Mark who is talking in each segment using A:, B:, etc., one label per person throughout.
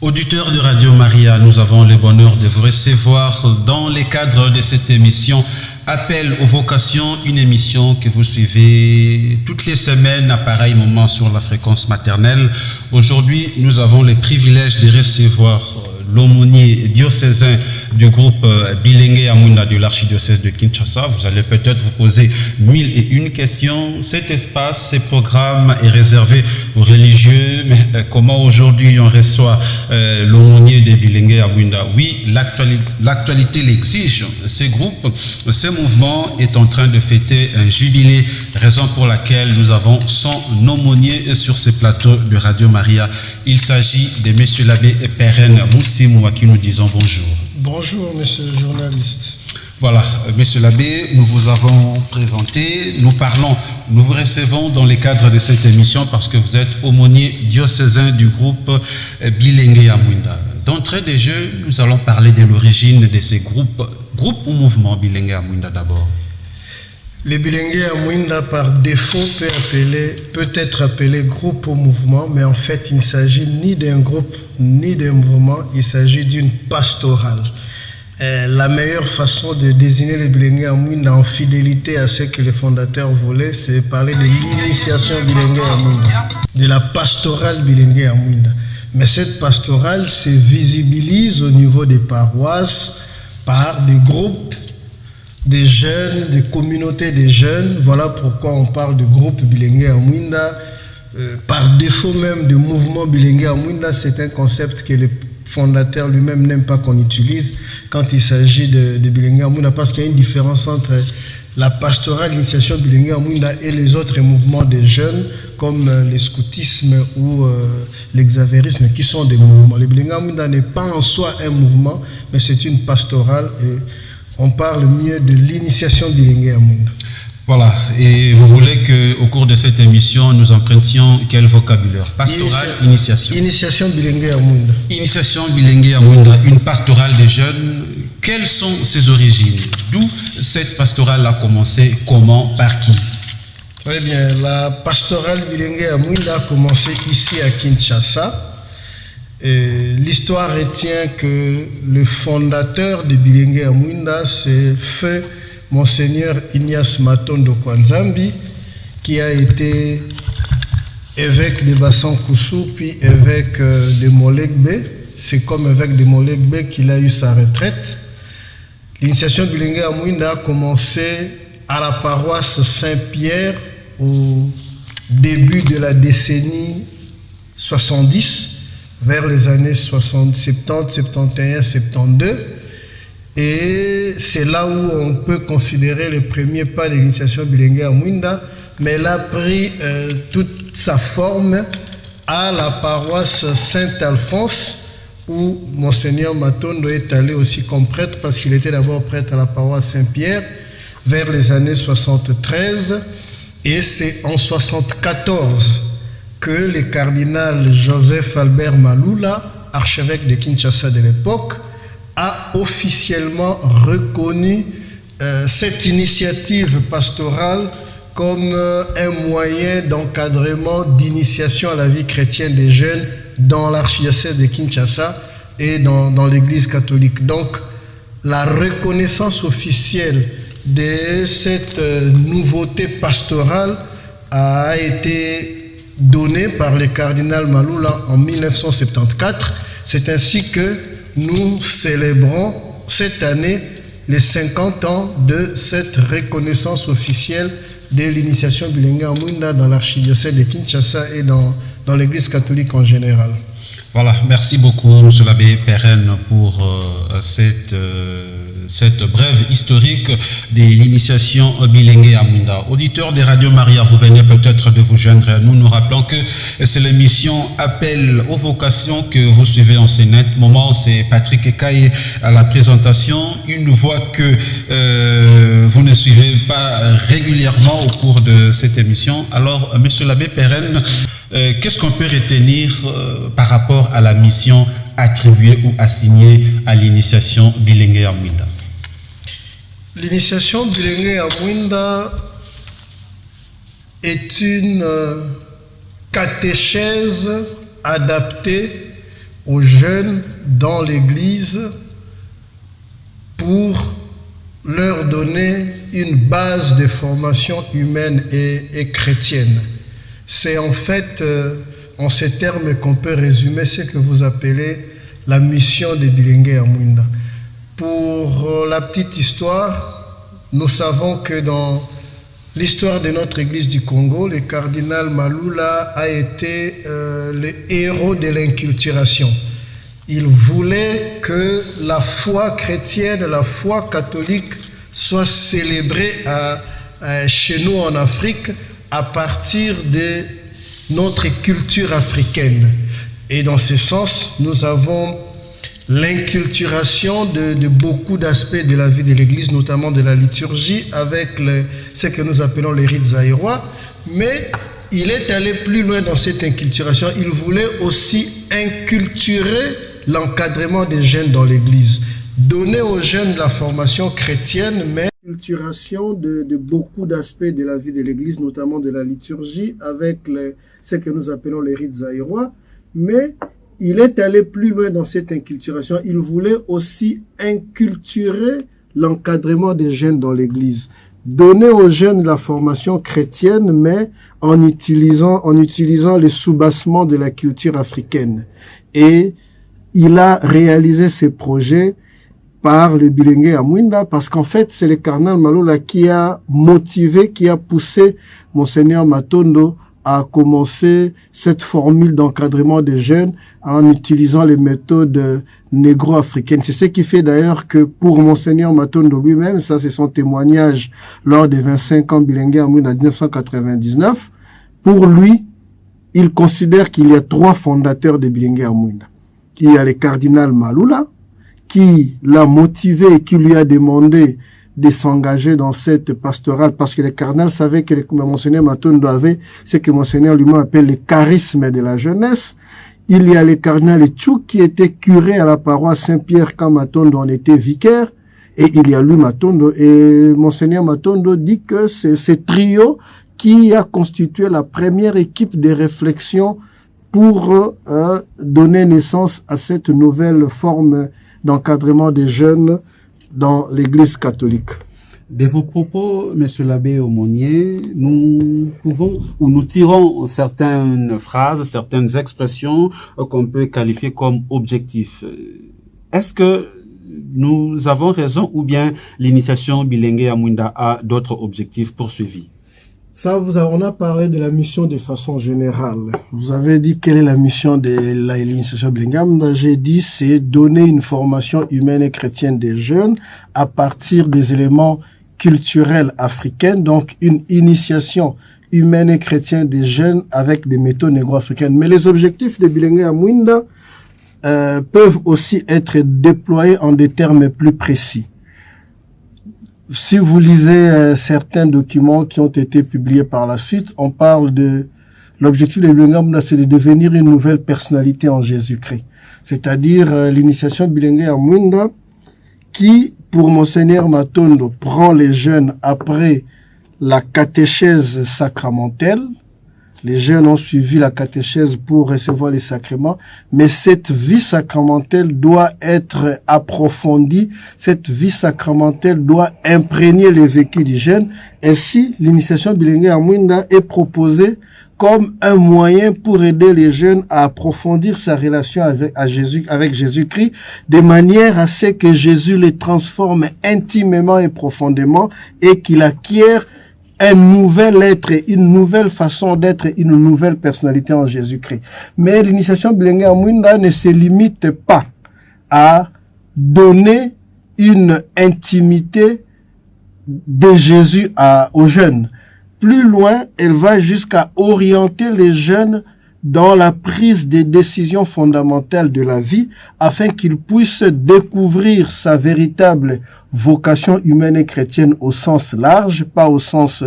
A: Auditeurs de Radio Maria, nous avons le bonheur de vous recevoir dans le cadre de cette émission Appel aux vocations, une émission que vous suivez toutes les semaines à pareil moment sur la fréquence maternelle. Aujourd'hui, nous avons le privilège de recevoir l'aumônier diocésain du groupe Bilengue Amunda de l'archidiocèse de Kinshasa. Vous allez peut-être vous poser 1001 questions. Cet espace, ce programme est réservé aux religieux, mais comment aujourd'hui on reçoit l'aumônier de Bilengue Amunda? Oui, l'actualité l'exige. Ce groupe, ce mouvement est en train de fêter un jubilé, raison pour laquelle nous avons son aumônier sur ce plateau de Radio Maria. Il s'agit de M. l'abbé Perren Moussimou, à qui nous disons bonjour.
B: Bonjour, monsieur le journaliste.
A: Voilà, monsieur l'abbé, nous vous avons présenté, nous vous recevons dans le cadre de cette émission parce que vous êtes aumônier diocésain du groupe Bilengue Amunda. D'entrée de jeu, nous allons parler de l'origine de ces groupes ou mouvement Bilengue Amunda d'abord.
B: Le Bilengue Amunda, par défaut, peut être appelé groupe ou mouvement, mais en fait, il ne s'agit ni d'un groupe ni d'un mouvement, il s'agit d'une pastorale. La meilleure façon de désigner le Bilengue Amunda en fidélité à ce que les fondateurs voulaient, c'est parler de l'initiation Bilengue Amunda, de la pastorale Bilengue Amunda. Mais cette pastorale se visibilise au niveau des paroisses par des groupes, des jeunes, des communautés de jeunes. Voilà pourquoi on parle de groupe Bilengue Amunda. Par défaut même de mouvement Bilengue Amunda, c'est un concept que le fondateur lui-même n'aime pas qu'on utilise quand il s'agit de Bilengue Amunda, parce qu'il y a une différence entre la pastorale, l'initiation Bilengue Amunda et les autres mouvements des jeunes, comme le scoutisme ou l'exavérisme, qui sont des mouvements. Le Bilengue Amunda n'est pas en soi un mouvement, mais c'est une pastorale et on parle mieux de l'initiation Bilengue Amunda.
A: Voilà, et vous voulez qu'au cours de cette émission, nous empruntions quel vocabulaire? Pastorale, initiation.
B: Initiation Bilengue Amunda.
A: Initiation Bilengue Amunda, une pastorale des jeunes. Quelles sont ses origines? D'où cette pastorale a commencé? Comment? Par qui?
B: Très bien, la pastorale Bilengue Amunda a commencé ici à Kinshasa. L'histoire retient que le fondateur de Bilengue Amunda, c'est feu Monseigneur Ignace Matondo Kwanzambi, qui a été évêque de Bassan-Koussou, puis évêque de Molegbe. C'est comme évêque de Molegbe qu'il a eu sa retraite. L'initiation Bilengue Amunda a commencé à la paroisse Saint-Pierre au début de la décennie 70, vers les années 70, 71, 72. Et c'est là où on peut considérer le premier pas de l'initiation Bilengue Amunda, mais elle a pris toute sa forme à la paroisse Saint-Alphonse, où Monseigneur Matondo est allé aussi comme prêtre, parce qu'il était d'abord prêtre à la paroisse Saint-Pierre, vers les années 73. Et c'est en 74 que le cardinal Joseph Albert Malula, archevêque de Kinshasa de l'époque, a officiellement reconnu cette initiative pastorale comme un moyen d'encadrement, d'initiation à la vie chrétienne des jeunes dans l'archidiocèse de Kinshasa et dans l'Église catholique. Donc, la reconnaissance officielle de cette nouveauté pastorale a été donnée par le cardinal Malula en 1974. C'est ainsi que nous célébrons cette année les 50 ans de cette reconnaissance officielle de l'initiation Bilengue Amunda dans l'archidiocèse de Kinshasa et dans l'Église catholique en général.
A: Voilà, merci beaucoup, M. l'abbé Perren, pour cette brève historique de l'initiation Bilengue Amunda. Auditeurs de Radio Maria, vous venez peut-être de vous joindre. Nous rappelons que c'est l'émission Appel aux vocations que vous suivez en ce net moment. C'est Patrick Ekaye à la présentation. Une voix que vous ne suivez pas régulièrement au cours de cette émission. Alors, M. l'abbé Perren, qu'est-ce qu'on peut retenir par rapport à la mission attribuée ou assignée à l'initiation Bilengue Amunda?
B: L'initiation Bilengue Amunda est une catéchèse adaptée aux jeunes dans l'Église pour leur donner une base de formation humaine et chrétienne. C'est en fait en ces termes qu'on peut résumer ce que vous appelez la mission de Bilengue à Mouinda. Pour la petite histoire, nous savons que dans l'histoire de notre Église du Congo, le cardinal Malula a été le héros de l'inculturation. Il voulait que la foi chrétienne, la foi catholique soit célébrée chez nous en Afrique à partir de notre culture africaine. Et dans ce sens, nous avons l'inculturation de beaucoup d'aspects de la vie de l'Église, notamment de la liturgie, avec ce que nous appelons les rites zaïrois. Mais il est allé plus loin dans cette inculturation. Il voulait aussi inculturer l'encadrement des jeunes dans l'Église. Donner aux jeunes la formation chrétienne, mais l'inculturation de beaucoup d'aspects de la vie de l'Église, notamment de la liturgie, avec ce que nous appelons les rites zaïrois. Mais il est allé plus loin dans cette inculturation. Il voulait aussi inculturer l'encadrement des jeunes dans l'Église. Donner aux jeunes la formation chrétienne, mais en utilisant les soubassements de la culture africaine. Et il a réalisé ces projets par le Bilengue à Mouinda, parce qu'en fait, c'est le cardinal Malula qui a motivé, qui a poussé Monseigneur Matondo à commencer cette formule d'encadrement des jeunes en utilisant les méthodes négro-africaines. C'est ce qui fait d'ailleurs que pour Monseigneur Matondo lui-même, ça c'est son témoignage lors des 25 ans Bilengue à Mouinda en 1999, pour lui, il considère qu'il y a 3 fondateurs de Bilengue à Mouinda. Il y a le cardinal Malula, qui l'a motivé et qui lui a demandé de s'engager dans cette pastorale, parce que le cardinal savait que Monseigneur Matondo avait ce que Monseigneur lui-même appelle le charisme de la jeunesse. Il y a le cardinal Tchouk qui était curé à la paroisse Saint-Pierre quand Matondo en était vicaire, et il y a lui Matondo, et Monseigneur Matondo dit que c'est ce trio qui a constitué la première équipe de réflexion pour donner naissance à cette nouvelle forme d'encadrement des jeunes dans l'Église catholique.
C: De vos propos, Monsieur l'abbé Aumonier, nous tirons certaines phrases, certaines expressions qu'on peut qualifier comme objectifs. Est-ce que nous avons raison ou bien l'initiation Bilengue à Mouinda a d'autres objectifs poursuivis?
B: Ça, on a parlé de la mission de façon générale. Vous avez dit quelle est la mission de l'initiation Bilengue à Mouinda. J'ai dit c'est donner une formation humaine et chrétienne des jeunes à partir des éléments culturels africains, donc une initiation humaine et chrétienne des jeunes avec des méthodes négro-africaines. Mais les objectifs de Bilengue à Mouinda peuvent aussi être déployés en des termes plus précis. Si vous lisez certains documents qui ont été publiés par la suite, on parle de l'objectif de Bilengue à Mouinda, c'est de devenir une nouvelle personnalité en Jésus-Christ. C'est-à-dire l'initiation Bilengue à Mouinda qui, pour Monseigneur Matondo, prend les jeunes après la catéchèse sacramentelle. Les jeunes ont suivi la catéchèse pour recevoir les sacrements, mais cette vie sacramentelle doit être approfondie, cette vie sacramentelle doit imprégner le vécu du jeune. Ainsi, l'initiation Bilengue à Mouinda est proposée comme un moyen pour aider les jeunes à approfondir sa relation avec Jésus-Christ, de manière à ce que Jésus les transforme intimement et profondément et qu'il acquiert un nouvel être, une nouvelle façon d'être, une nouvelle personnalité en Jésus-Christ. Mais l'initiation Bilengue à Mouinda ne se limite pas à donner une intimité de Jésus aux jeunes. Plus loin, elle va jusqu'à orienter les jeunes dans la prise des décisions fondamentales de la vie afin qu'ils puissent découvrir sa véritable vocation humaine et chrétienne au sens large, pas au sens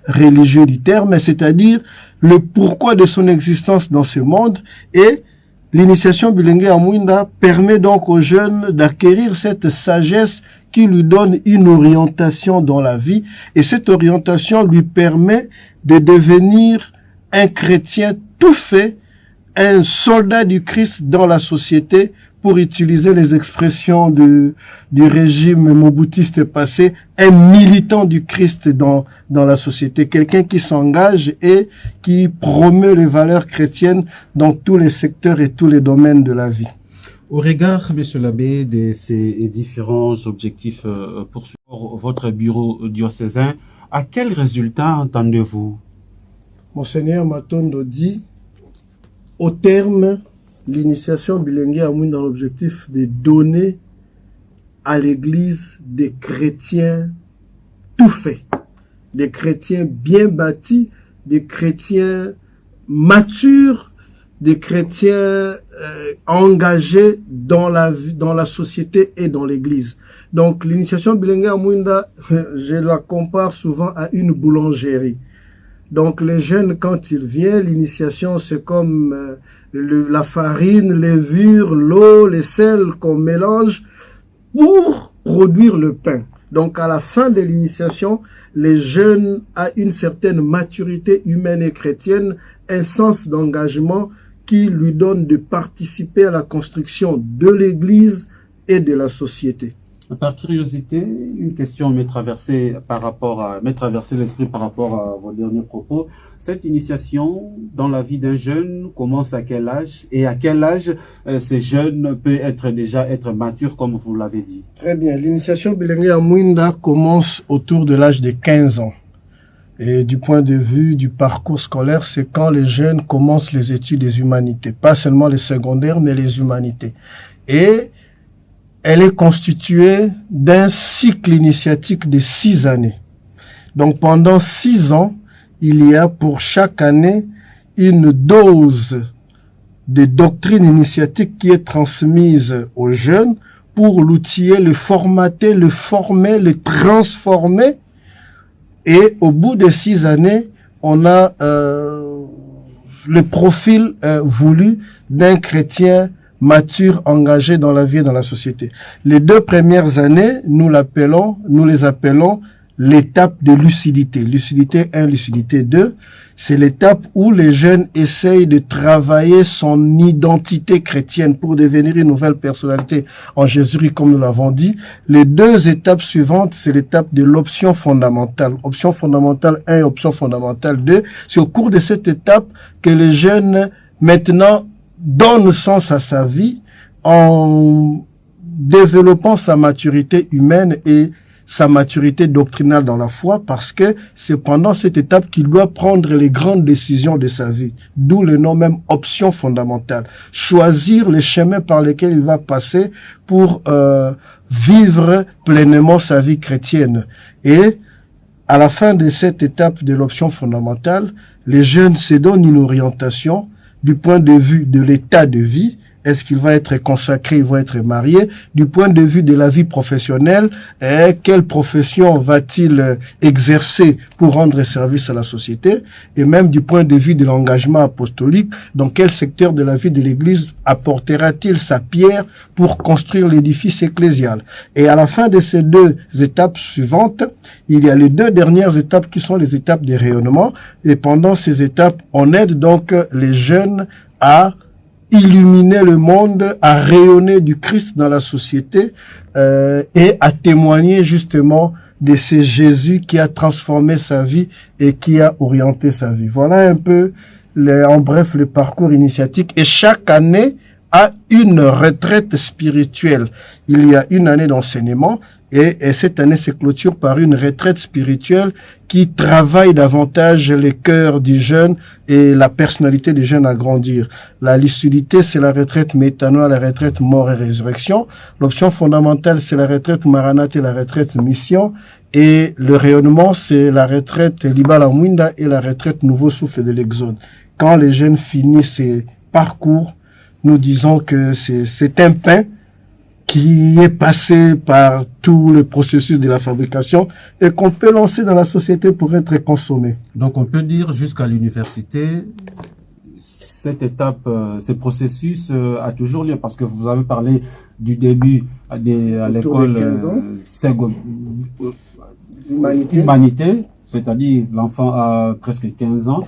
B: religieux du terme, c'est-à-dire le pourquoi de son existence dans ce monde. Et l'initiation Bilengue à Mouinda permet donc aux jeunes d'acquérir cette sagesse qui lui donne une orientation dans la vie, et cette orientation lui permet de devenir un chrétien tout fait un soldat du Christ dans la société, pour utiliser les expressions du régime moboutiste passé, un militant du Christ dans la société, quelqu'un qui s'engage et qui promeut les valeurs chrétiennes dans tous les secteurs et tous les domaines de la vie.
C: Au regard, Monsieur l'abbé, de ces différents objectifs poursuivis par votre bureau diocésain, à quel résultat entendez-vous?
B: Monseigneur Matondo dit, au terme, l'initiation Bilengue Amouine dans l'objectif de donner à l'Église des chrétiens tout faits, des chrétiens bien bâtis, des chrétiens matures, des chrétiens engagés dans la société et dans l'Église. Donc l'initiation Bilengue Amouine, je la compare souvent à une boulangerie. Donc les jeunes, quand ils viennent, l'initiation c'est comme la farine, les levure, l'eau, les sels qu'on mélange pour produire le pain. Donc à la fin de l'initiation, les jeunes ont une certaine maturité humaine et chrétienne, un sens d'engagement qui lui donne de participer à la construction de l'Église et de la société.
C: Par curiosité, une question m'est traversée l'esprit par rapport à vos derniers propos. Cette initiation dans la vie d'un jeune commence à quel âge? Et à quel âge ces jeunes peut déjà être mature, comme vous l'avez dit?
B: Très bien. L'initiation Bilengue Amouinda commence autour de l'âge de 15 ans. Et du point de vue du parcours scolaire, c'est quand les jeunes commencent les études des humanités. Pas seulement les secondaires, mais les humanités. Et elle est constituée d'un cycle initiatique de 6 années. Donc pendant 6 ans, il y a pour chaque année une dose de doctrine initiatique qui est transmise aux jeunes pour l'outiller, le formater, le former, le transformer. Et au bout de 6 années, on a le profil voulu d'un chrétien mature, engagé dans la vie et dans la société. Les 2 premières années, nous les appelons l'étape de lucidité. Lucidité 1, lucidité 2, c'est l'étape où les jeunes essayent de travailler son identité chrétienne pour devenir une nouvelle personnalité en Jésus-Christ, comme nous l'avons dit. Les 2 étapes suivantes, c'est l'étape de l'option fondamentale. Option fondamentale 1 et option fondamentale 2. C'est au cours de cette étape que les jeunes, maintenant, donne sens à sa vie en développant sa maturité humaine et sa maturité doctrinale dans la foi, parce que c'est pendant cette étape qu'il doit prendre les grandes décisions de sa vie, d'où le nom même option fondamentale. Choisir les chemins par lesquels il va passer pour vivre pleinement sa vie chrétienne. Et à la fin de cette étape de l'option fondamentale, les jeunes se donnent une orientation du point de vue de l'état de vie. Est-ce qu'il va être consacré, il va être marié? Du point de vue de la vie professionnelle, quelle profession va-t-il exercer pour rendre service à la société? Et même du point de vue de l'engagement apostolique, dans quel secteur de la vie de l'Église apportera-t-il sa pierre pour construire l'édifice ecclésial? Et à la fin de ces 2 étapes suivantes, il y a les 2 dernières étapes qui sont les étapes de rayonnement. Et pendant ces étapes, on aide donc les jeunes à illuminer le monde, à rayonner du Christ dans la société et à témoigner justement de ce Jésus qui a transformé sa vie et qui a orienté sa vie. Voilà un peu, en bref, le parcours initiatique. Et chaque année a une retraite spirituelle. Il y a une année d'enseignement et cette année se clôture par une retraite spirituelle qui travaille davantage les cœurs du jeune et la personnalité des jeunes à grandir. La lucidité, c'est la retraite métanoïa, la retraite mort et résurrection. L'option fondamentale, c'est la retraite maranatha et la retraite mission. Et le rayonnement, c'est la retraite Libala Mwinda et la retraite nouveau souffle de l'Exode. Quand les jeunes finissent ces parcours, nous disons que c'est un pain qui est passé par tout le processus de la fabrication et qu'on peut lancer dans la société pour être consommé.
C: Donc on peut dire jusqu'à l'université, cette étape, ce processus a toujours lieu, parce que vous avez parlé du début à l'école humanité, c'est-à-dire l'enfant a presque 15 ans,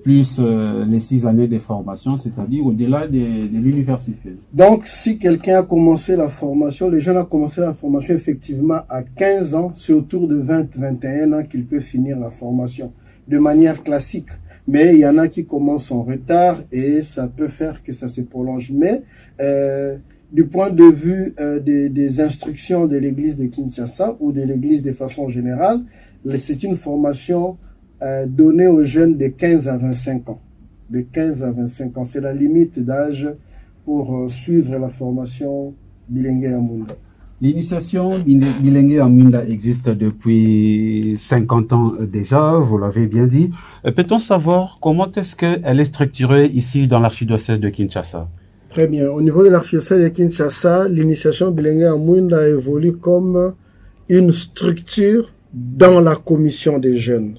C: plus les 6 années de formation, c'est-à-dire au-delà de l'université.
B: Donc, si quelqu'un a commencé la formation, le jeune a commencé la formation effectivement à 15 ans, c'est autour de 20-21 ans qu'il peut finir la formation de manière classique. Mais il y en a qui commencent en retard et ça peut faire que ça se prolonge. Mais du point de vue des instructions de l'église de Kinshasa ou de l'église de façon générale, c'est une formation donnée aux jeunes de 15 à 25 ans. De 15 à 25 ans, c'est la limite d'âge pour suivre la formation Bilengue ya Munda.
C: L'initiation Bilengue ya Munda existe depuis 50 ans déjà, vous l'avez bien dit. Peut-on savoir comment est-ce qu'elle est structurée ici dans l'archidiocèse de Kinshasa?
B: Très bien. Au niveau de l'archidiocèse de Kinshasa, l'initiation Bilengue ya Munda évolue comme une structure dans la commission des jeunes.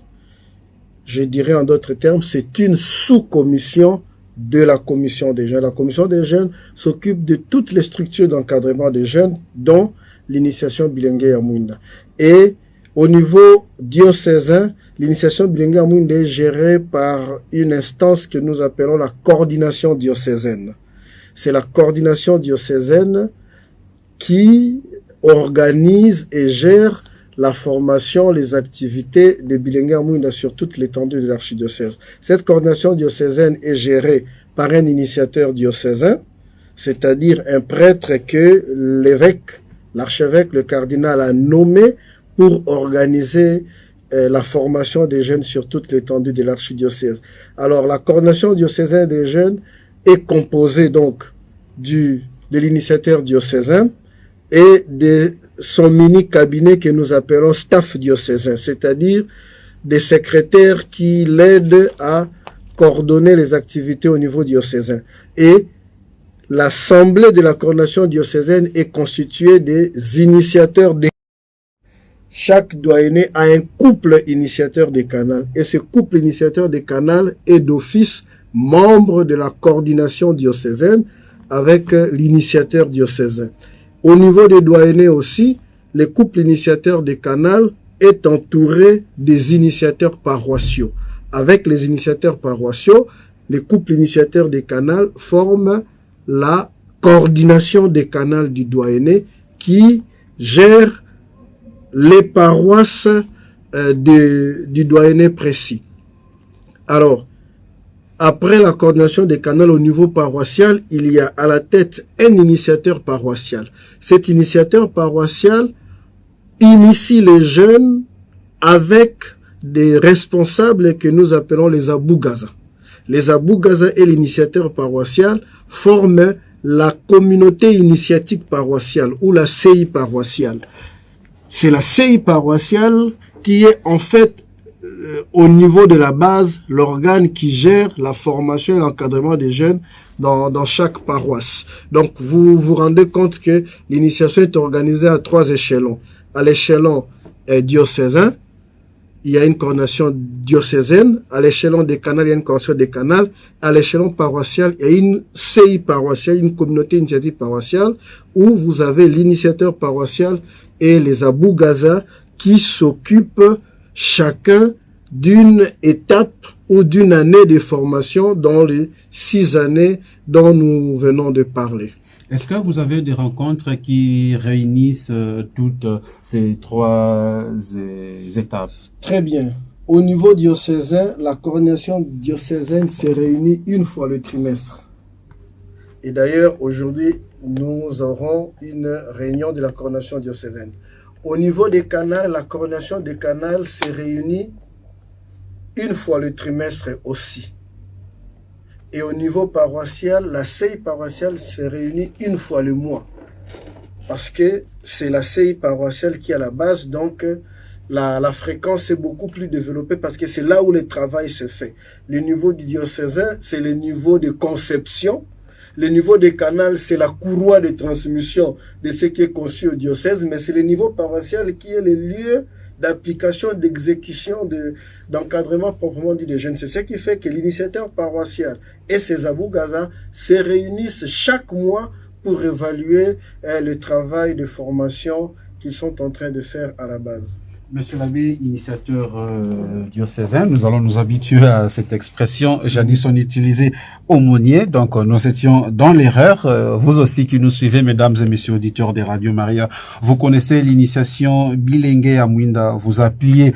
B: Je dirais en d'autres termes, c'est une sous-commission de la commission des jeunes. La commission des jeunes s'occupe de toutes les structures d'encadrement des jeunes, dont l'initiation Bilengue ya Munda. Et au niveau diocésain, l'initiation Bilengue ya Munda est gérée par une instance que nous appelons la coordination diocésaine. C'est la coordination diocésaine qui organise et gère la formation, les activités de Bilengue ya Munda sur toute l'étendue de l'archidiocèse. Cette coordination diocésaine est gérée par un initiateur diocésain, c'est-à-dire un prêtre que l'évêque, l'archevêque, le cardinal a nommé pour organiser la formation des jeunes sur toute l'étendue de l'archidiocèse. Alors, la coordination diocésaine des jeunes est composée donc de l'initiateur diocésain et de son mini-cabinet que nous appelons staff diocésain, c'est-à-dire des secrétaires qui l'aident à coordonner les activités au niveau diocésain. Et l'assemblée de la coordination diocésaine est constituée des initiateurs des... Chaque doyenné a un couple initiateur des canals. Et ce couple initiateur des canals est d'office membre de la coordination diocésaine avec l'initiateur diocésain. Au niveau des doyennés aussi, le couple initiateur des canals est entouré des initiateurs paroissiaux. Avec les initiateurs paroissiaux, les couples initiateurs des canals forment la coordination des canals du doyenné qui gère les paroisses du doyenné précis. Alors, après la coordination des canals au niveau paroissial, il y a à la tête un initiateur paroissial. Cet initiateur paroissial initie les jeunes avec des responsables que nous appelons les Abougaza. Les Abougaza et l'initiateur paroissial forment la communauté initiatique paroissiale ou la CI paroissiale. C'est la CI paroissiale qui est en fait au niveau de la base, l'organe qui gère la formation et l'encadrement des jeunes dans chaque paroisse. Donc, vous vous rendez compte que l'initiation est organisée à 3 échelons. À l'échelon diocésain, il y a une coordination diocésaine. À l'échelon des canals, il y a une coordination des canals. À l'échelon paroissial, il y a une CI paroissiale, une communauté initiative paroissiale, où vous avez l'initiateur paroissial et les Abougaza qui s'occupent chacun d'une étape ou d'une année de formation dans les 6 années dont nous venons de parler.
C: Est-ce que vous avez des rencontres qui réunissent toutes ces 3 étapes?
B: Très bien. Au niveau diocésain, la coordination diocésaine se réunit une fois le trimestre. Et d'ailleurs, aujourd'hui, nous aurons une réunion de la coordination diocésaine. Au niveau des canals, la coordination des canals se réunit une fois le trimestre aussi. Et au niveau paroissial, la CI paroissiale se réunit une fois le mois. Parce que c'est la CI paroissiale qui est à la base, donc la fréquence est beaucoup plus développée parce que c'est là où le travail se fait. Le niveau du diocésain, c'est le niveau de conception. Le niveau des canals, c'est la courroie de transmission de ce qui est conçu au diocèse, mais c'est le niveau paroissial qui est le lieu d'application, d'exécution, d'encadrement proprement dit des jeunes. C'est ce qui fait que l'initiateur paroissial et ses Abougaza se réunissent chaque mois pour évaluer le travail de formation qu'ils sont en train de faire à la base.
C: Monsieur l'abbé, initiateur diocésain, nous allons nous habituer à cette expression. Jadis, on utilisait aumônier, donc nous étions dans l'erreur. Vous aussi qui nous suivez, mesdames et messieurs auditeurs des Radio Maria, vous connaissez l'initiation Bilengue à Mwinda. Vous appeliez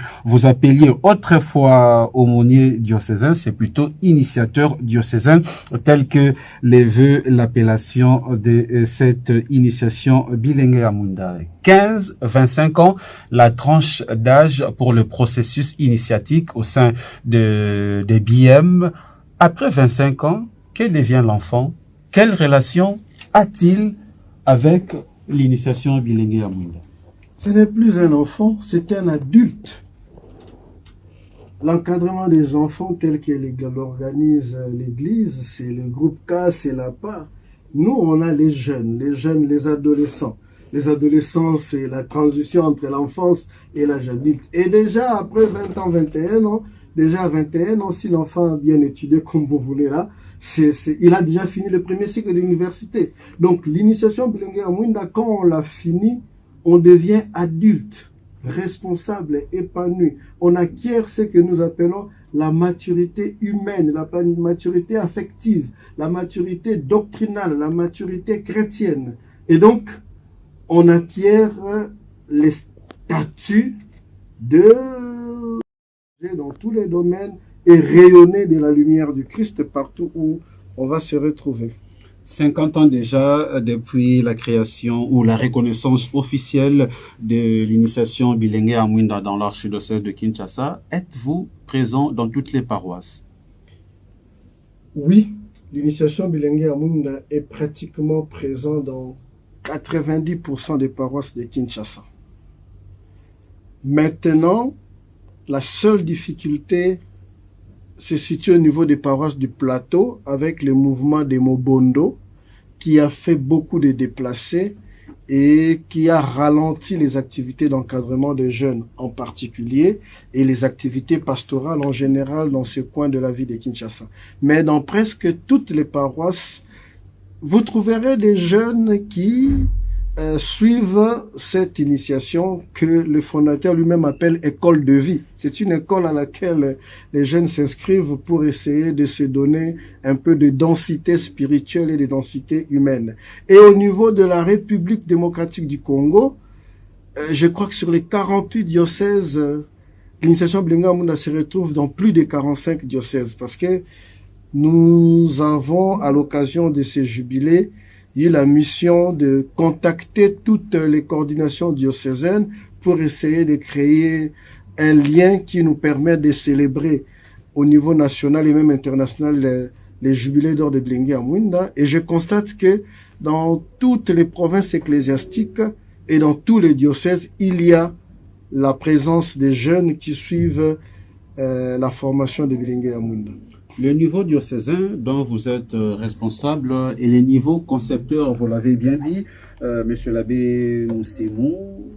C: autrefois aumônier diocésain, c'est plutôt initiateur diocésain, tel que les veut l'appellation de cette initiation Bilengue à Mwinda. 15-25 ans, la tranche d'âge pour le processus initiatique au sein des BM. Après 25 ans, quel devient l'enfant? Quelle relation a-t-il avec l'initiation Bilengue à Mwinda?
B: Ce n'est plus un enfant, c'est un adulte. L'encadrement des enfants tel que l'organise l'Église, c'est le groupe K, c'est la part. Nous, on a les jeunes, les adolescents. Les adolescents, c'est la transition entre l'enfance et l'âge adulte. Et déjà, après 20 ans, 21 ans, déjà à 21 ans, si l'enfant a bien étudié comme vous voulez là, il a déjà fini le premier cycle de l'université. Donc, l'initiation Bilengue à Mwinda, quand on l'a fini, on devient adulte, responsable, épanoui. On acquiert ce que nous appelons la maturité humaine, la maturité affective, la maturité doctrinale, la maturité chrétienne. Et donc, on acquiert les statuts dans tous les domaines et rayonner de la lumière du Christ partout où on va se retrouver.
C: 50 ans déjà depuis la création ou la reconnaissance officielle de l'initiation Bilengue à Mwinda dans l'archidiocèse de Kinshasa. Êtes-vous présent dans toutes les paroisses?
B: Oui, l'initiation Bilengue à Mwinda est pratiquement présente dans 90% des paroisses de Kinshasa. Maintenant, la seule difficulté se situe au niveau des paroisses du plateau avec le mouvement des Mobondo qui a fait beaucoup de déplacés et qui a ralenti les activités d'encadrement des jeunes en particulier et les activités pastorales en général dans ce coin de la ville de Kinshasa. Mais dans presque toutes les paroisses, vous trouverez des jeunes qui suivent cette initiation que le fondateur lui-même appelle école de vie. C'est une école à laquelle les jeunes s'inscrivent pour essayer de se donner un peu de densité spirituelle et de densité humaine. Et au niveau de la République démocratique du Congo, je crois que sur les 48 diocèses, l'initiation Bilengue à Mwinda se retrouve dans plus de 45 diocèses parce que nous avons, à l'occasion de ces jubilés, eu la mission de contacter toutes les coordinations diocésaines pour essayer de créer un lien qui nous permet de célébrer au niveau national et même international les jubilés d'or de Bilengue à Mwinda. Et je constate que dans toutes les provinces ecclésiastiques et dans tous les diocèses, il y a la présence des jeunes qui suivent la formation de Bilengue à Mwinda.
C: Le niveau diocésain dont vous êtes responsable et les niveaux concepteurs, vous l'avez bien dit, Monsieur l'abbé Moussimou,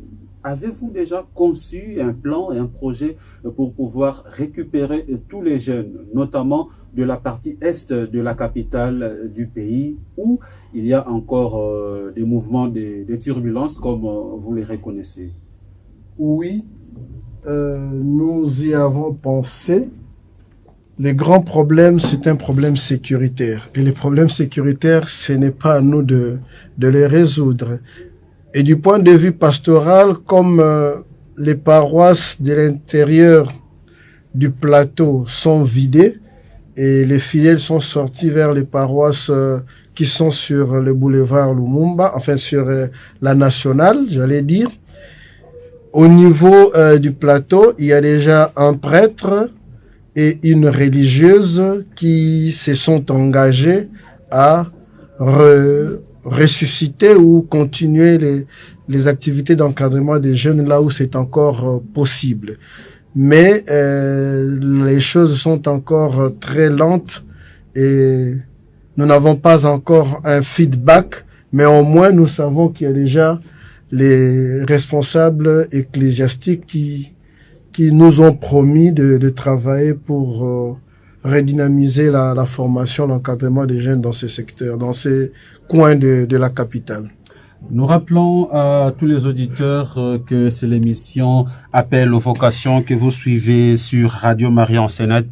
C: avez-vous déjà conçu un plan et un projet pour pouvoir récupérer tous les jeunes, notamment de la partie est de la capitale du pays, où il y a encore des mouvements, des turbulences, comme vous les reconnaissez?
B: Oui, nous y avons pensé. Le grand problème, c'est un problème sécuritaire. Et les problèmes sécuritaires, ce n'est pas à nous de les résoudre. Et du point de vue pastoral, comme les paroisses de l'intérieur du plateau sont vidées et les fidèles sont sortis vers les paroisses qui sont sur le boulevard Lumumba, enfin sur la nationale, j'allais dire. Au niveau du plateau, il y a déjà un prêtre et une religieuse qui se sont engagés à ressusciter ou continuer les activités d'encadrement des jeunes là où c'est encore possible. Mais les choses sont encore très lentes et nous n'avons pas encore un feedback, mais au moins nous savons qu'il y a déjà les responsables ecclésiastiques qui nous ont promis de travailler pour redynamiser la formation, l'encadrement des jeunes dans ces secteurs, dans ces coins de la capitale.
C: Nous rappelons à tous les auditeurs que c'est l'émission Appel aux vocations que vous suivez sur Radio Maria en Sénat.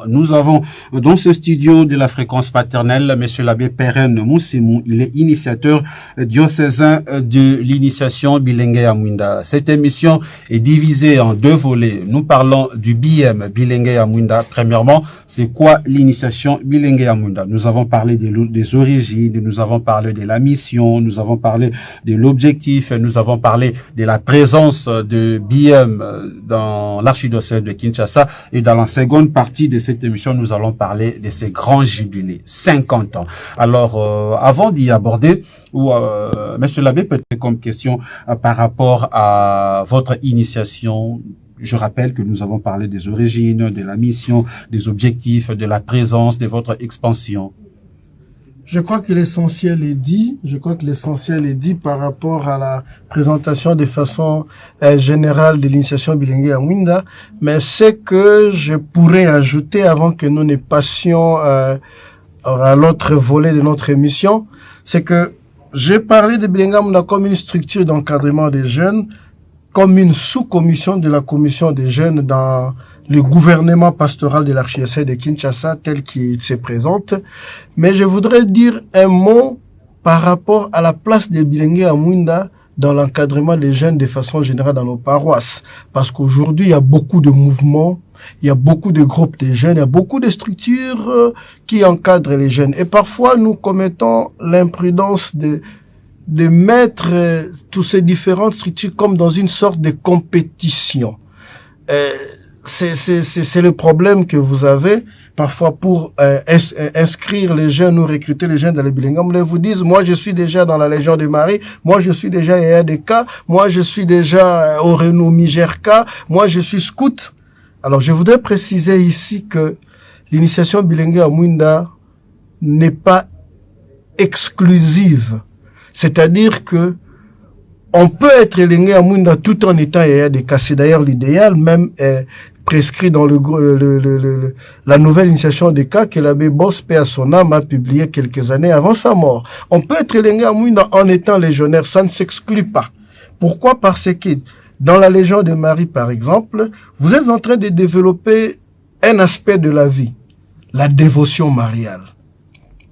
C: Nous avons dans ce studio de la fréquence paternelle Monsieur l'abbé Perren Moussimou. Il est initiateur diocésain de l'initiation Bilengue ya Mwinda. Cette émission est divisée en deux volets. Nous parlons du BM Bilengue ya Mwinda. Premièrement, c'est quoi l'initiation Bilengue ya Mwinda? Nous avons parlé des origines, nous avons parlé de la mission, nous avons parlé de l'objectif, nous avons parlé de la présence de BM dans l'archidiocèse de Kinshasa, et dans la seconde partie de cette émission, nous allons parler de ces grands jubilés, 50 ans. Alors, avant d'y aborder, Monsieur l'abbé, peut-être comme question par rapport à votre initiation. Je rappelle que nous avons parlé des origines, de la mission, des objectifs, de la présence, de votre expansion.
B: Je crois que l'essentiel est dit. Je crois que l'essentiel est dit par rapport à la présentation de façon générale de l'initiation Bilengue ya Mwinda. Mais ce que je pourrais ajouter avant que nous ne passions à l'autre volet de notre émission, c'est que j'ai parlé de Bilengue ya Mwinda comme une structure d'encadrement des jeunes, comme une sous-commission de la commission des jeunes dans le gouvernement pastoral de l'archidiocèse de Kinshasa tel qu'il se présente. Mais je voudrais dire un mot par rapport à la place de Bilengue ya Mwinda dans l'encadrement des jeunes de façon générale dans nos paroisses. Parce qu'aujourd'hui, il y a beaucoup de mouvements, il y a beaucoup de groupes de jeunes, il y a beaucoup de structures qui encadrent les jeunes. Et parfois, nous commettons l'imprudence de mettre toutes ces différentes structures comme dans une sorte de compétition. C'est le problème que vous avez parfois pour inscrire les jeunes ou recruter les jeunes dans les Bilengue. Ils vous disent, moi je suis déjà dans la Légion de Marie, moi je suis déjà EADK, moi je suis déjà au Renault Migerka, moi je suis scout. Alors je voudrais préciser ici que l'initiation Bilengue ya Mwinda n'est pas exclusive. C'est-à-dire que on peut être Bilengue ya Mwinda tout en étant EADK. C'est d'ailleurs l'idéal, même prescrit dans la nouvelle initiation des cas que l'abbé Boss, paix à son âme, a publié quelques années avant sa mort. On peut être Bilengue ya Mwinda en étant légionnaire, ça ne s'exclut pas. Pourquoi? Parce que dans la Légion de Marie, par exemple, vous êtes en train de développer un aspect de la vie, la dévotion mariale,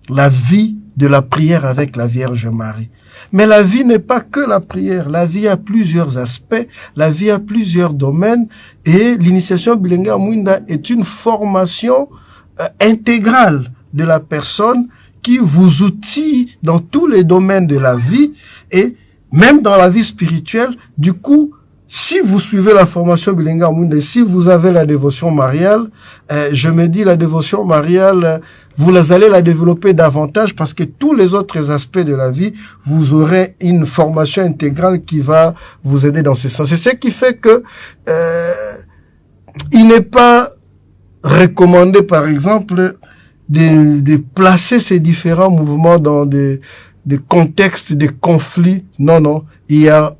B: la vie de la prière avec la Vierge Marie. Mais la vie n'est pas que la prière. La vie a plusieurs aspects, la vie a plusieurs domaines, et l'initiation Bilengue ya Mwinda est une formation intégrale de la personne qui vous outille dans tous les domaines de la vie et même dans la vie spirituelle. Du coup, si vous suivez la formation Bilengue ya Mwinda, si vous avez la dévotion mariale, je me dis la dévotion mariale, vous allez la développer davantage parce que tous les autres aspects de la vie, vous aurez une formation intégrale qui va vous aider dans ce sens. C'est ce qui fait que il n'est pas recommandé, par exemple, de placer ces différents mouvements dans des contextes de conflits. Non, il y a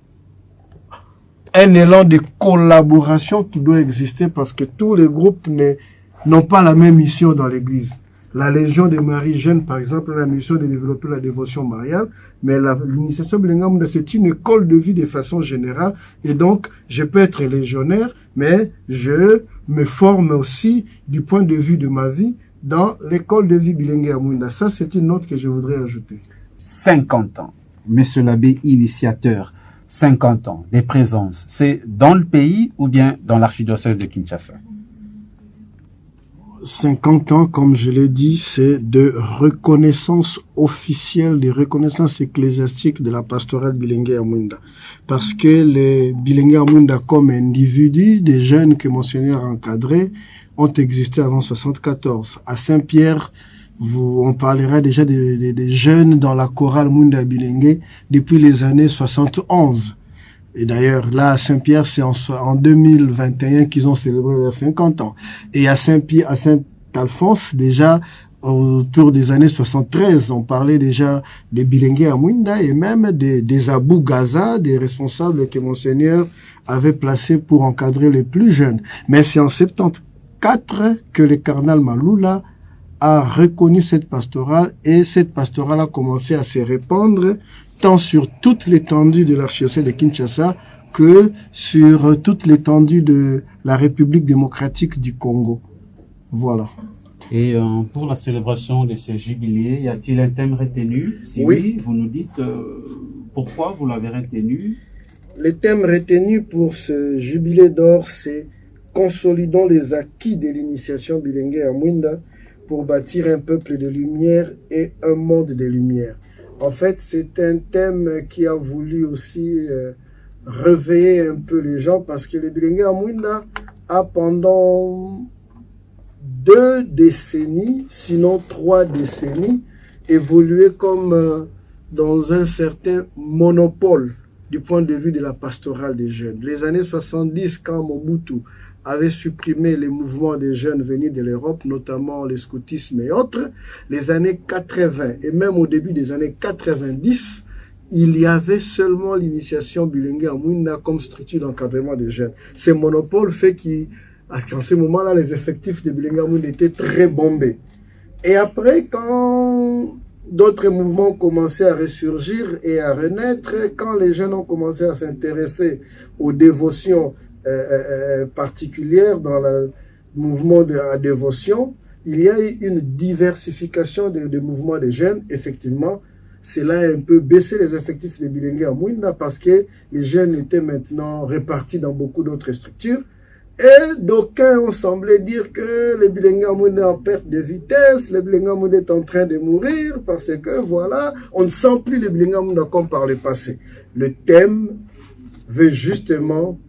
B: un élan de collaboration qui doit exister parce que tous les groupes n'ont pas la même mission dans l'Église. La Légion de Marie jeune, par exemple, a la mission de développer la dévotion mariale, mais l'initiation Bilengue ya Mwinda, c'est une école de vie de façon générale, et donc, je peux être légionnaire, mais je me forme aussi du point de vue de ma vie dans l'école de vie Bilengue ya Mwinda. Ça, c'est une note que je voudrais ajouter.
C: 50 ans. Monsieur l'abbé initiateur, 50 ans de présence, c'est dans le pays ou bien dans l'archidiocèse de Kinshasa?
B: 50 ans, comme je l'ai dit, c'est de reconnaissance officielle, de reconnaissance ecclésiastique de la pastorale Bilengue ya Mwinda. Parce que les Bilengue ya Mwinda comme individus, des jeunes que Monseigneur a encadrés, ont existé avant 74. À Saint-Pierre, on parlera déjà des jeunes dans la chorale Mwinda Bilengue depuis les années 71. Et d'ailleurs, là, à Saint-Pierre, c'est en 2021 qu'ils ont célébré leurs 50 ans. Et à Saint-Pierre, à Saint-Alphonse, déjà, autour des années 73, on parlait déjà des Bilengue ya Mwinda et même des Abou Gaza, des responsables que Monseigneur avait placés pour encadrer les plus jeunes. Mais c'est en 74 que le cardinal Maloula a reconnu cette pastorale et cette pastorale a commencé à se répandre tant sur toute l'étendue de l'archidiocèse de Kinshasa que sur toute l'étendue de la République démocratique du Congo. Voilà.
C: Et pour la célébration de ces jubilés, y a-t-il un thème retenu? Si oui, vous nous dites pourquoi vous l'avez retenu.
B: Le thème retenu pour ce jubilé d'or, c'est « Consolidons les acquis de l'initiation bilingue à Mwinda pour bâtir un peuple de lumière et un monde de lumière ». En fait, c'est un thème qui a voulu aussi réveiller un peu les gens parce que le bilingue à Mwinda a pendant 2 décennies, sinon 3 décennies, évolué comme dans un certain monopole du point de vue de la pastorale des jeunes. Les années 70, quand Mobutu avait supprimé les mouvements des jeunes venus de l'Europe, notamment le scoutisme et autres, les années 80 et même au début des années 90, il y avait seulement l'initiation bilingue à Mwinda comme structure d'encadrement des jeunes. Ce monopole fait qu'en ce moment-là, les effectifs de bilingue à Mwinda étaient très bombés. Et après, quand d'autres mouvements commençaient à ressurgir et à renaître, quand les jeunes ont commencé à s'intéresser aux dévotions particulières dans le mouvement de la dévotion, il y a eu une diversification des mouvements des jeunes. Effectivement, cela a un peu baissé les effectifs de bilingue à Mwinda parce que les jeunes étaient maintenant répartis dans beaucoup d'autres structures. Et d'aucuns ont semblé dire que le bilingue à Mwinda est en perte de vitesse, le bilingue à Mwinda est en train de mourir parce que voilà, on ne sent plus le bilingue à Mwinda comme par le passé. Le thème veut justement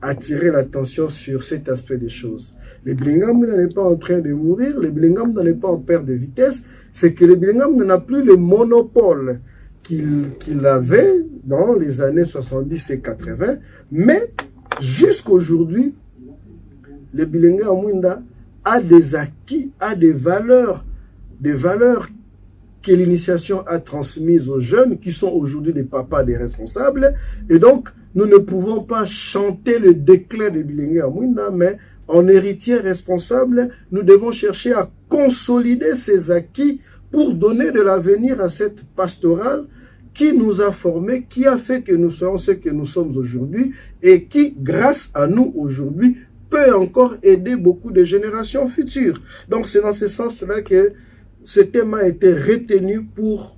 B: attirer l'attention sur cet aspect des choses. Le bilingue à Mwinda n'est pas en train de mourir, le bilingue à Mwinda n'est pas en perte de vitesse, c'est que le bilingue à Mwinda n'a plus le monopole qu'il avait dans les années 70 et 80, mais jusqu'aujourd'hui, le bilingue à Mwinda a des acquis, a des valeurs que l'initiation a transmises aux jeunes qui sont aujourd'hui des papas, des responsables. Et donc, nous ne pouvons pas chanter le déclin de bilingue à Mwinda, mais en héritier responsable, nous devons chercher à consolider ces acquis pour donner de l'avenir à cette pastorale qui nous a formés, qui a fait que nous soyons ce que nous sommes aujourd'hui et qui, grâce à nous aujourd'hui, peut encore aider beaucoup de générations futures. Donc c'est dans ce sens-là que ce thème a été retenu pour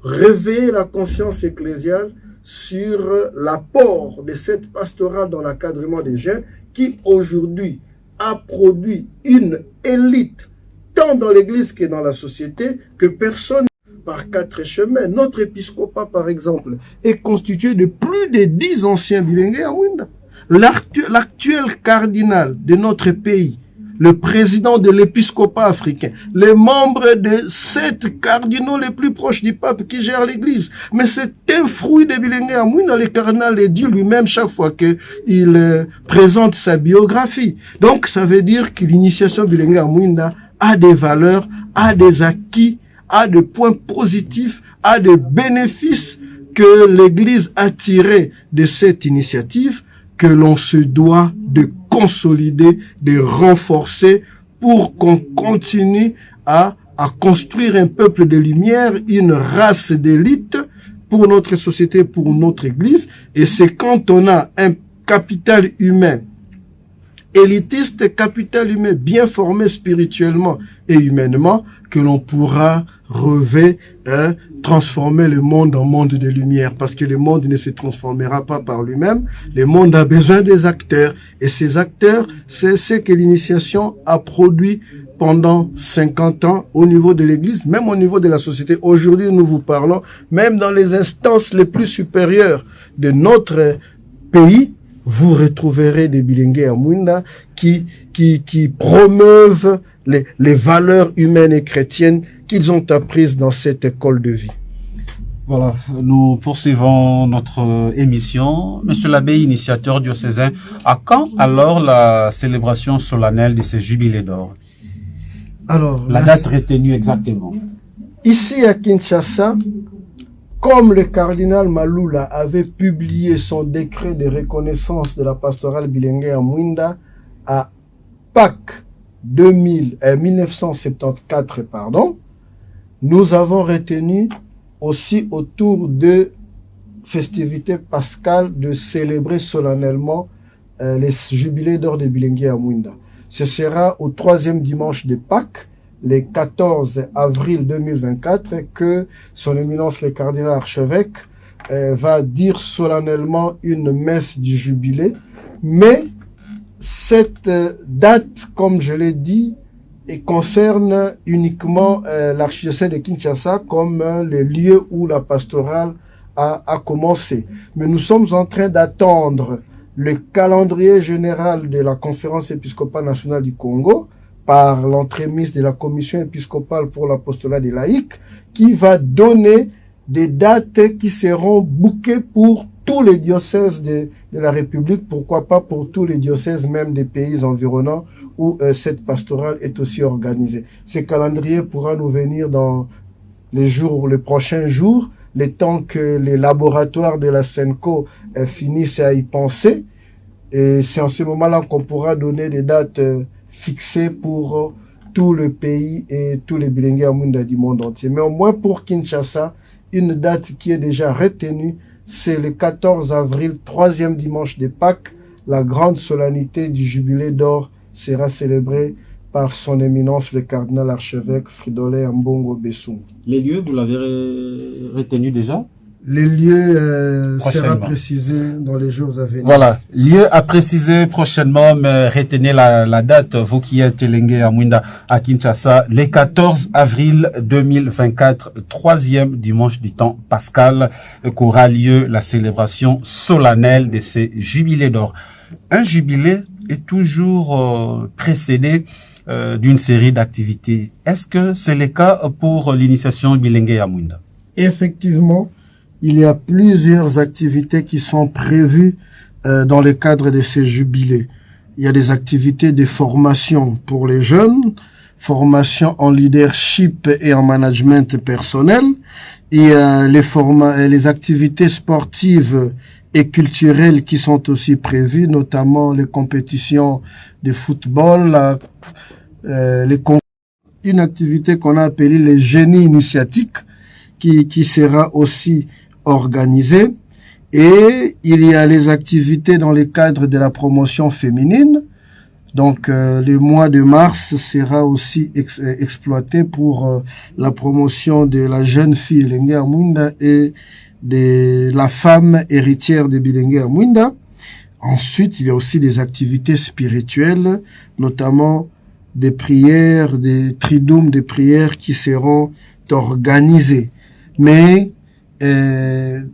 B: réveiller la conscience ecclésiale sur l'apport de cette pastorale dans l'encadrement des jeunes qui aujourd'hui a produit une élite tant dans l'église que dans la société que personne par 4 chemins. Notre épiscopat par exemple est constitué de plus de 10 anciens bilingues à Mwinda. L'actuel cardinal de notre pays, le président de l'épiscopat africain, les membres de 7 cardinaux les plus proches du pape qui gèrent l'église. Mais c'est un fruit de bilingue à Mwinda. Le cardinal le dit lui-même chaque fois qu'il présente sa biographie. Donc ça veut dire que l'initiation bilingue à Mwinda a des valeurs, a des acquis, a des points positifs, a des bénéfices que l'église a tirés de cette initiative, que l'on se doit de consolider, de renforcer pour qu'on continue à construire un peuple de lumière, une race d'élite pour notre société, pour notre église. Et c'est quand on a un capital humain élitiste, capital humain bien formé spirituellement et humainement, que l'on pourra transformer le monde en monde de lumière, parce que le monde ne se transformera pas par lui-même. Le monde a besoin des acteurs, et ces acteurs, c'est ce que l'initiation a produit pendant 50 ans au niveau de l'Église, même au niveau de la société. Aujourd'hui, nous vous parlons, même dans les instances les plus supérieures de notre pays, vous retrouverez des bilingues à Mwinda qui promeuvent les valeurs humaines et chrétiennes qu'ils ont apprises dans cette école de vie.
C: Voilà, nous poursuivons notre émission. Monsieur l'abbé initiateur diocésain, à quand alors la célébration solennelle de ces jubilés d'or?
B: Alors,
C: la date retenue exactement.
B: Ici à Kinshasa, comme le cardinal Malula avait publié son décret de reconnaissance de la pastorale bilingue à Mwinda à Pâques 1974, nous avons retenu aussi autour de festivité pascale de célébrer solennellement les jubilés d'or de Bilengue à Mouinda. Ce sera au 3e dimanche de Pâques, le 14 avril 2024, que son éminence le cardinal archevêque va dire solennellement une messe du jubilé. Mais cette date, comme je l'ai dit, concerne uniquement l'archidiocèse de Kinshasa comme le lieu où la pastorale a commencé. Mais nous sommes en train d'attendre le calendrier général de la Conférence épiscopale nationale du Congo par l'entremise de la Commission épiscopale pour l'apostolat des laïcs, qui va donner des dates qui seront bookées pour tous les diocèses de la République, pourquoi pas pour tous les diocèses même des pays environnants où cette pastorale est aussi organisée. Ce calendrier pourra nous venir dans les prochains jours, le temps que les laboratoires de la SENCO finissent à y penser. Et c'est en ce moment-là qu'on pourra donner des dates fixées pour tout le pays et tous les Bilengue à Mouinda du monde entier. Mais au moins pour Kinshasa, une date qui est déjà retenue, c'est le 14 avril, 3e dimanche de Pâques. La grande solennité du jubilé d'or sera célébrée par son éminence le cardinal archevêque Fridolin Ambongo Bessou.
C: Les lieux, vous l'avez retenu déjà?
B: Les lieux sera précisé dans les jours à venir.
C: Voilà, lieu à préciser prochainement, mais retenez la date, vous qui êtes Bilengue à Mouinda à Kinshasa, le 14 avril 2024, 3e dimanche du temps pascal, qu'aura lieu la célébration solennelle de ces jubilés d'or. Un jubilé est toujours précédé d'une série d'activités. Est-ce que c'est le cas pour l'initiation Bilengue à Mouinda?
B: Effectivement, il y a plusieurs activités qui sont prévues dans le cadre de ces jubilés. Il y a des activités de formation pour les jeunes, formation en leadership et en management personnel. Il y a les activités sportives et culturelles qui sont aussi prévues, notamment les compétitions de football, une activité qu'on a appelée les génies initiatiques qui sera aussi organisée. Et il y a les activités dans le cadre de la promotion féminine. Donc, le mois de mars sera aussi exploité pour la promotion de la jeune fille Bilengue à Mouinda et de la femme héritière de Bilengue à Mouinda. Ensuite, il y a aussi des activités spirituelles, notamment des prières, des triduums de prières qui seront organisées. Mais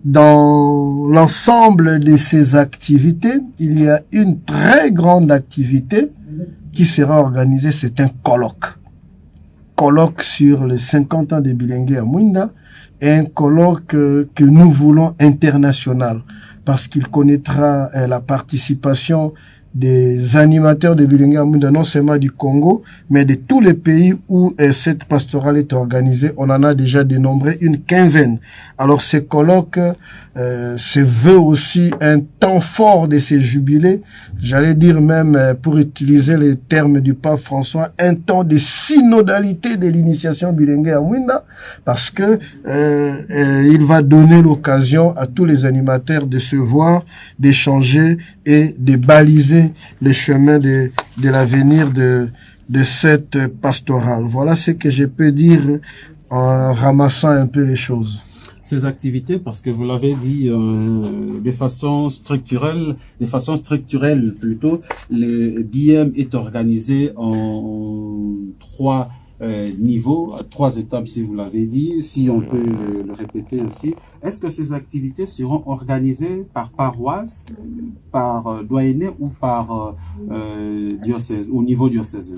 B: dans l'ensemble de ces activités, il y a une très grande activité qui sera organisée, c'est un colloque. Colloque sur les 50 ans de Bilengue à Mouinda, et un colloque que nous voulons international, parce qu'il connaîtra la participation des animateurs de Bilengue à Mouinda, non seulement du Congo, mais de tous les pays où cette pastorale est organisée. On en a déjà dénombré une quinzaine. Alors ce colloque se veut aussi un temps fort de ces jubilés. J'allais dire même, pour utiliser les termes du pape François, un temps de synodalité de l'initiation Bilengue à Mouinda, parce que il va donner l'occasion à tous les animateurs de se voir, d'échanger et de baliser les chemins de l'avenir de cette pastorale. Voilà ce que je peux dire en ramassant un peu les choses.
C: Ces activités, parce que vous l'avez dit de façon structurelle plutôt, le BM est organisé en trois niveaux, trois étapes si vous l'avez dit, si on peut le répéter ainsi. Est-ce que ces activités seront organisées par paroisse, par doyenné ou par diocèse, au niveau diocésain?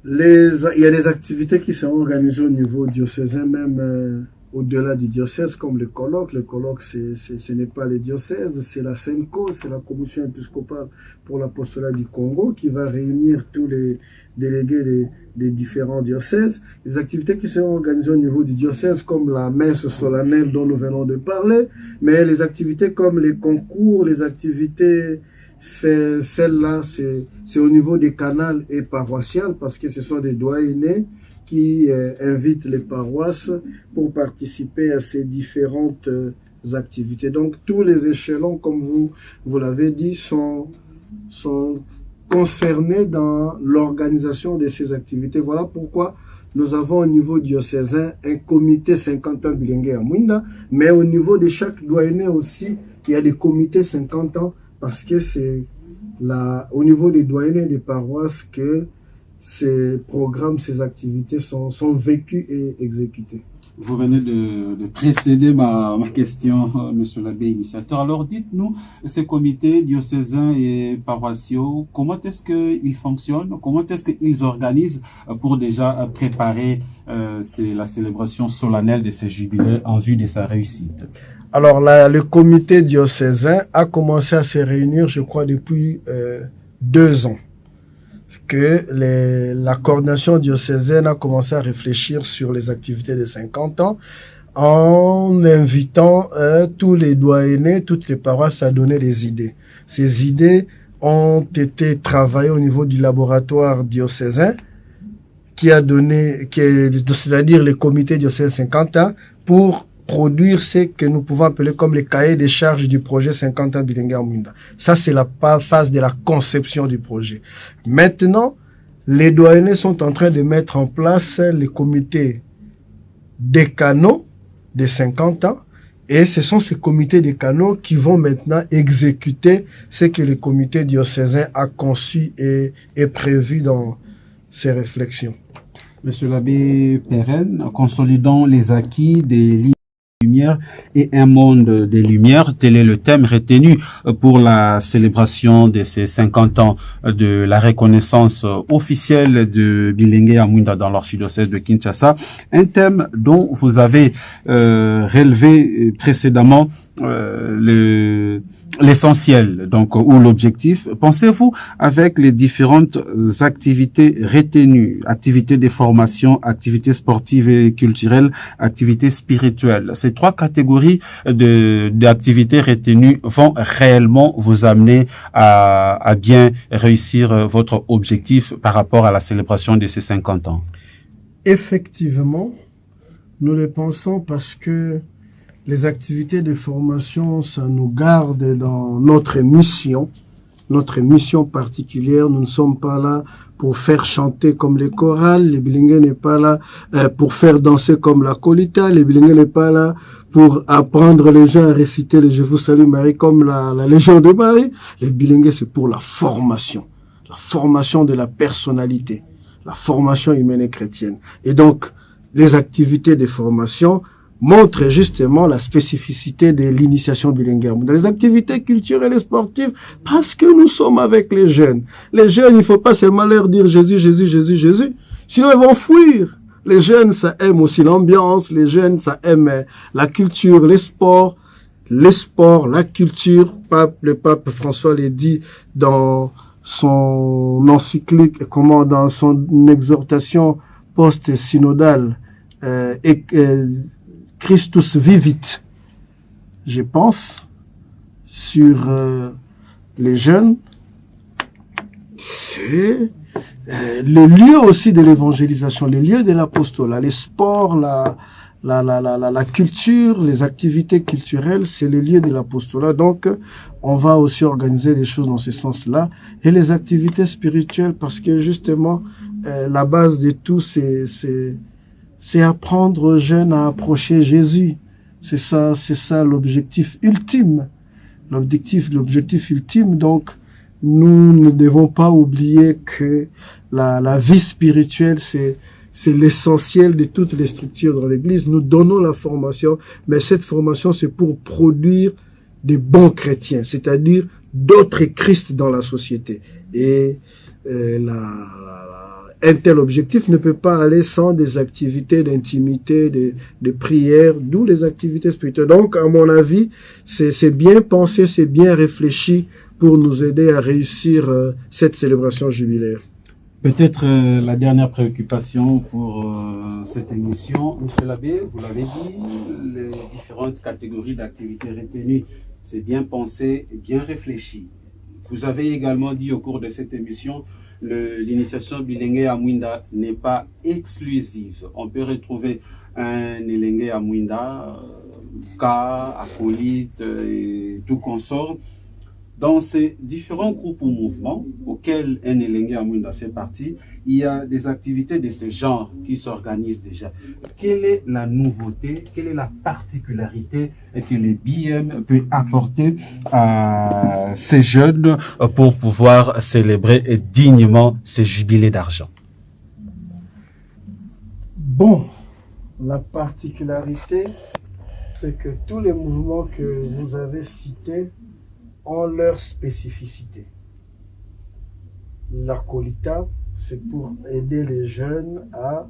B: Il y a des activités qui seront organisées au niveau diocésain, même au-delà du diocèse, comme le colloque. Le colloque, ce n'est pas le diocèse, c'est la SENCO, c'est la Commission épiscopale pour l'apostolat du Congo qui va réunir tous les délégués des différents diocèses. Les activités qui seront organisées au niveau du diocèse, comme la messe solennelle dont nous venons de parler, mais les activités comme les concours, les activités, celles-là, c'est au niveau des canals et paroissiales, parce que ce sont des doyennés qui invitent les paroisses pour participer à ces différentes activités. Donc tous les échelons, comme vous l'avez dit, sont concernés dans l'organisation de ces activités. Voilà pourquoi nous avons au niveau diocésain un comité 50 ans bilingue à Mouinda, mais au niveau de chaque doyenné aussi, il y a des comités 50 ans, parce que c'est au niveau des doyennés des paroisses que ces programmes, ces activités sont vécues et exécutées.
C: Vous venez de précéder ma question, monsieur l'abbé initiateur. Alors dites-nous, ces comités diocésains et paroissiaux, comment est-ce qu'ils fonctionnent? Comment est-ce qu'ils organisent pour déjà préparer la célébration solennelle de ces jubilés en vue de sa réussite?
B: Alors le comité diocésain a commencé à se réunir, je crois, depuis 2 ans. Que la coordination diocésaine a commencé à réfléchir sur les activités de 50 ans en invitant tous les doyennés, toutes les paroisses à donner des idées. Ces idées ont été travaillées au niveau du laboratoire diocésain c'est-à-dire les comités diocésains 50 ans, pour produire ce que nous pouvons appeler comme les cahiers des charges du projet 50 ans bilingue à Mouinda. Ça, c'est la phase de la conception du projet. Maintenant, les doyennés sont en train de mettre en place les comités décanaux des 50 ans, et ce sont ces comités décanaux qui vont maintenant exécuter ce que le comité diocésain a conçu et prévu dans ses réflexions.
C: Monsieur l'abbé Perren, consolidons les acquis des lumière et un monde des lumières, tel est le thème retenu pour la célébration de ces 50 ans de la reconnaissance officielle de Bilingue à Mouinda dans l'archidiocèse de Kinshasa, un thème dont vous avez relevé précédemment l'essentiel, donc, ou l'objectif. Pensez-vous, avec les différentes activités retenues, activités de formation, activités sportives et culturelles, activités spirituelles, ces 3 catégories d'activités retenues vont réellement vous amener à bien réussir votre objectif par rapport à la célébration de ces 50 ans?
B: Effectivement, nous le pensons parce que les activités de formation, ça nous garde dans notre mission particulière. Nous ne sommes pas là pour faire chanter comme les chorales, le bilingue n'est pas là pour faire danser comme la colita, le bilingue n'est pas là pour apprendre les gens à réciter le Je vous salue Marie comme la Légion de Marie. Le bilingue, c'est pour la formation de la personnalité, la formation humaine et chrétienne. Et donc, les activités de formation montre justement la spécificité de l'initiation bilingue dans les activités culturelles et sportives, parce que nous sommes avec les jeunes. Les jeunes, il faut pas seulement leur dire Jésus, Jésus, Jésus, Jésus, sinon ils vont fuir. Les jeunes, ça aime aussi l'ambiance, les jeunes, ça aime la culture, les sports, la culture. Le pape François l'a dit dans son encyclique, dans son exhortation post-synodale, Christus vivit, je pense, sur les jeunes, c'est le lieu aussi de l'évangélisation, le lieu de l'apostolat, les sports, la culture, les activités culturelles, c'est le lieu de l'apostolat. Donc, on va aussi organiser des choses dans ce sens-là. Et les activités spirituelles, parce que justement, la base de tout, c'est apprendre aux jeunes à approcher Jésus. C'est ça l'objectif ultime. L'objectif ultime. Donc, nous ne devons pas oublier que la vie spirituelle, c'est l'essentiel de toutes les structures dans l'Église. Nous donnons la formation, mais cette formation, c'est pour produire des bons chrétiens, c'est-à-dire d'autres Christ dans la société. Et un tel objectif ne peut pas aller sans des activités d'intimité, de prière, d'où les activités spirituelles. Donc, à mon avis, c'est bien pensé, c'est bien réfléchi pour nous aider à réussir cette célébration jubilaire.
C: Peut-être la dernière préoccupation pour cette émission, Monsieur l'abbé, vous l'avez dit, les différentes catégories d'activités retenues, c'est bien pensé et bien réfléchi. Vous avez également dit au cours de cette émission, l'initiation bilingue à Mouinda n'est pas exclusive. On peut retrouver un Elengue Amwinda, cas, acolyte et tout consort. Dans ces différents groupes ou mouvements auxquels un Elengue Amwinda fait partie, il y a des activités de ce genre qui s'organisent déjà. Quelle est la nouveauté, quelle est la particularité que le BM peut apporter à ces jeunes pour pouvoir célébrer dignement ces jubilés d'argent?
B: Bon, la particularité, c'est que tous les mouvements que vous avez cités ont leur spécificité. L'acolita, c'est pour aider les jeunes à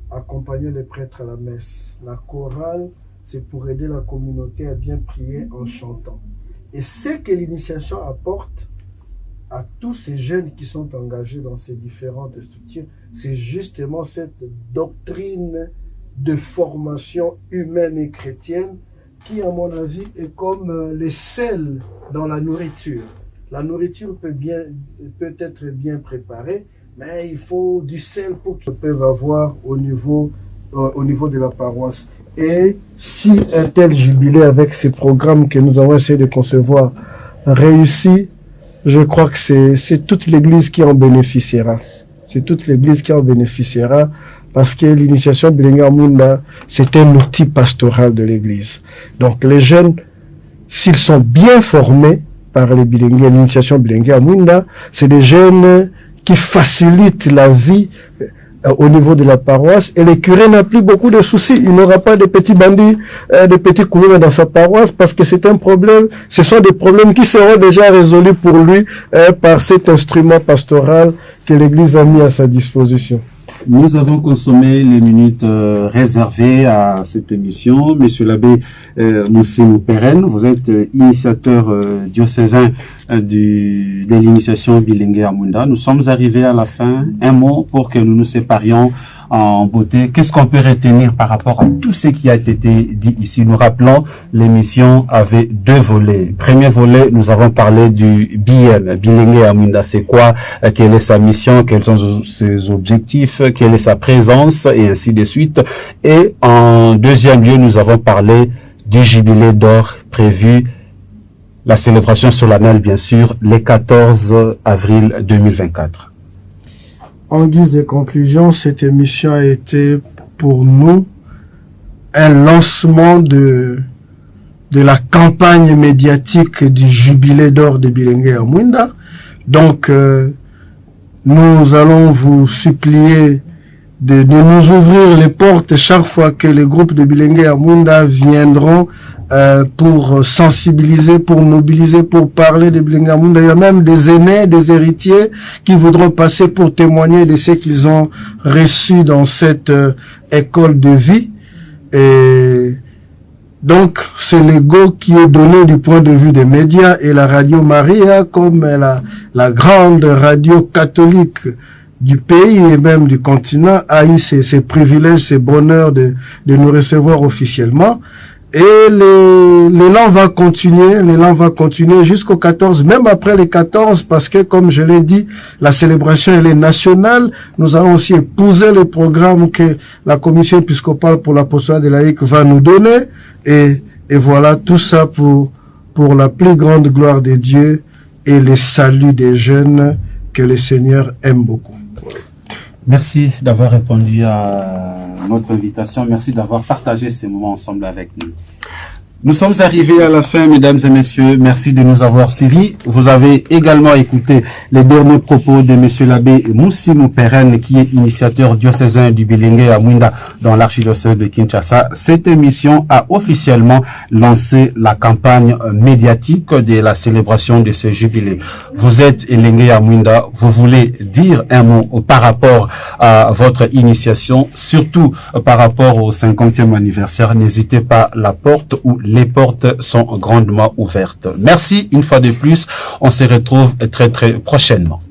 B: accompagner les prêtres à la messe. La chorale, c'est pour aider la communauté à bien prier en chantant. Et ce que l'initiation apporte à tous ces jeunes qui sont engagés dans ces différentes structures, c'est justement cette doctrine de formation humaine et chrétienne qui, à mon avis, est comme le sel dans la nourriture. La nourriture peut être bien préparée, mais il faut du sel pour qu'ils peuvent avoir au niveau de la paroisse. Et si un tel jubilé avec ces programmes que nous avons essayé de concevoir réussit, je crois que c'est toute l'Église qui en bénéficiera. C'est toute l'Église qui en bénéficiera. Parce que l'initiation Bilengue Amwinda, c'est un outil pastoral de l'Église. Donc les jeunes, s'ils sont bien formés par les Bilengue, l'initiation Bilengue Amwinda, c'est des jeunes qui facilitent la vie au niveau de la paroisse. Et le curé n'a plus beaucoup de soucis. Il n'aura pas de petits bandits, de petits couleurs dans sa paroisse, parce que c'est un problème. Ce sont des problèmes qui seront déjà résolus pour lui par cet instrument pastoral que l'Église a mis à sa disposition.
C: Nous avons consommé les minutes réservées à cette émission. Monsieur l'abbé Moussimo Peren, vous êtes initiateur diocésain de l'initiation Bilengue Amwinda. Nous sommes arrivés à la fin. Un mot pour que nous nous séparions en beauté. Qu'est-ce qu'on peut retenir par rapport à tout ce qui a été dit ici? Nous rappelons, l'émission avait deux volets. Premier volet, nous avons parlé du BM, Bilengue Amwinda. C'est quoi? Quelle est sa mission? Quels sont ses objectifs? Quelle est sa présence? Et ainsi de suite. Et en deuxième lieu, nous avons parlé du jubilé d'or prévu, la célébration solennelle, bien sûr, le 14 avril 2024.
B: En guise de conclusion, cette émission a été pour nous un lancement de la campagne médiatique du jubilé d'or de Bilengue Amwinda. Donc, nous allons vous supplier de nous ouvrir les portes chaque fois que les groupes de Bilengue Amwinda viendront pour sensibiliser, pour mobiliser, pour parler de Bilengue Amwinda. Il y a même des aînés, des héritiers qui voudront passer pour témoigner de ce qu'ils ont reçu dans cette école de vie. Et donc, c'est l'ego qui est donné du point de vue des médias, et la Radio Maria, comme la grande radio catholique du pays et même du continent, a eu ces privilèges, ces bonheurs de nous recevoir officiellement. Et l'élan va continuer jusqu'au 14, même après les 14, parce que, comme je l'ai dit, la célébration, elle est nationale. Nous allons aussi épouser le programme que la Commission épiscopale pour l'apostolat des laïcs va nous donner. Et voilà, tout ça pour la plus grande gloire de Dieu et le salut des jeunes que le Seigneur aime beaucoup.
C: Merci d'avoir répondu à notre invitation. Merci d'avoir partagé ces moments ensemble avec nous. Nous sommes arrivés à la fin, mesdames et messieurs. Merci de nous avoir suivis. Vous avez également écouté les derniers propos de monsieur l'abbé Moussimo Peren, qui est initiateur diocésain du Bilengue Amwinda dans l'archidiocèse de Kinshasa. Cette émission a officiellement lancé la campagne médiatique de la célébration de ce jubilé. Vous êtes Bilengue Amwinda, vous voulez dire un mot par rapport à votre initiation, surtout par rapport au 50e anniversaire. N'hésitez pas, la porte ou les portes sont grandement ouvertes. Merci une fois de plus. On se retrouve très prochainement.